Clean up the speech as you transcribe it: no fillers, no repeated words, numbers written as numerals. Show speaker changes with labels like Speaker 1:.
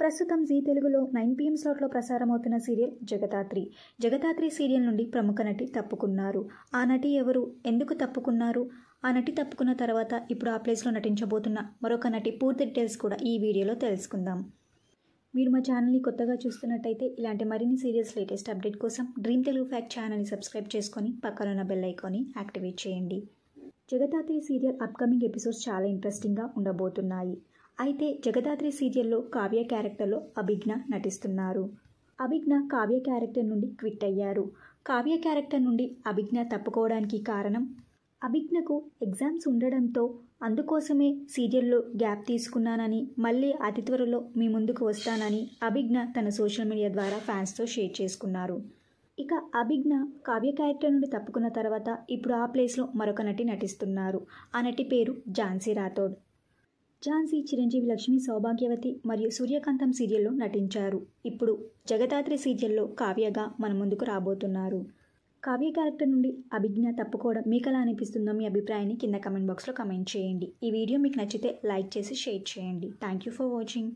Speaker 1: ప్రస్తుతం జీ తెలుగులో 9 PM స్లాట్లో ప్రసారమవుతున్న సీరియల్ జగదాత్రి. జగదాత్రి సీరియల్ నుండి ప్రముఖ నటి తప్పుకున్నారు. ఆ నటి ఎవరు, ఎందుకు తప్పుకున్నారు, ఆ నటి తప్పుకున్న తర్వాత ఇప్పుడు ఆ ప్లేస్లో నటించబోతున్న మరొక నటి పూర్తి డీటెయిల్స్ కూడా ఈ వీడియోలో తెలుసుకుందాం. మీరు మా ఛానల్ని కొత్తగా చూస్తున్నట్టయితే ఇలాంటి మరిన్ని సీరియల్స్ లేటెస్ట్ అప్డేట్ కోసం డ్రీమ్ తెలుగు ఫ్యాక్ట్ ఛానల్ని సబ్స్క్రైబ్ చేసుకొని పక్కన ఉన్న బెల్ ఐకాన్ని యాక్టివేట్ చేయండి. జగదాత్రి సీరియల్ అప్కమింగ్ ఎపిసోడ్స్ చాలా ఇంట్రెస్టింగ్గా ఉండబోతున్నాయి. అయితే జగదాత్రి సీరియల్లో కావ్య క్యారెక్టర్లో అభిజ్ఞ నటిస్తున్నారు. అభిజ్ఞ కావ్య క్యారెక్టర్ నుండి క్విట్ అయ్యారు. కావ్య క్యారెక్టర్ నుండి అభిజ్ఞ తప్పుకోవడానికి కారణం అభిజ్ఞకు ఎగ్జామ్స్ ఉండడంతో అందుకోసమే సీరియల్లో గ్యాప్ తీసుకున్నానని, మళ్ళీ అతి త్వరలో మీ ముందుకు వస్తానని అభిజ్ఞ తన సోషల్ మీడియా ద్వారా ఫ్యాన్స్తో షేర్ చేసుకున్నారు. ఇక అభిజ్ఞ కావ్య క్యారెక్టర్ నుండి తప్పుకున్న తర్వాత ఇప్పుడు ఆ ప్లేస్లో మరొక నటి నటిస్తున్నారు. ఆ నటి పేరు ఝాన్సీ రాథోడ్. ఝాన్సీ చిరంజీవి, లక్ష్మి, సౌభాగ్యవతి మరియు సూర్యకాంతం సీరియల్లో నటించారు. ఇప్పుడు జగదాత్రి సీరియల్లో కావ్యగా మన ముందుకు రాబోతున్నారు. కావ్య క్యారెక్టర్ నుండి అభిజ్ఞ తప్పుకోవడం మీకు ఎలా అనిపిస్తుందో మీ అభిప్రాయాన్ని కింద కమెంట్ బాక్స్లో కమెంట్ చేయండి. ఈ వీడియో మీకు నచ్చితే లైక్ చేసి షేర్ చేయండి. Thank you for watching.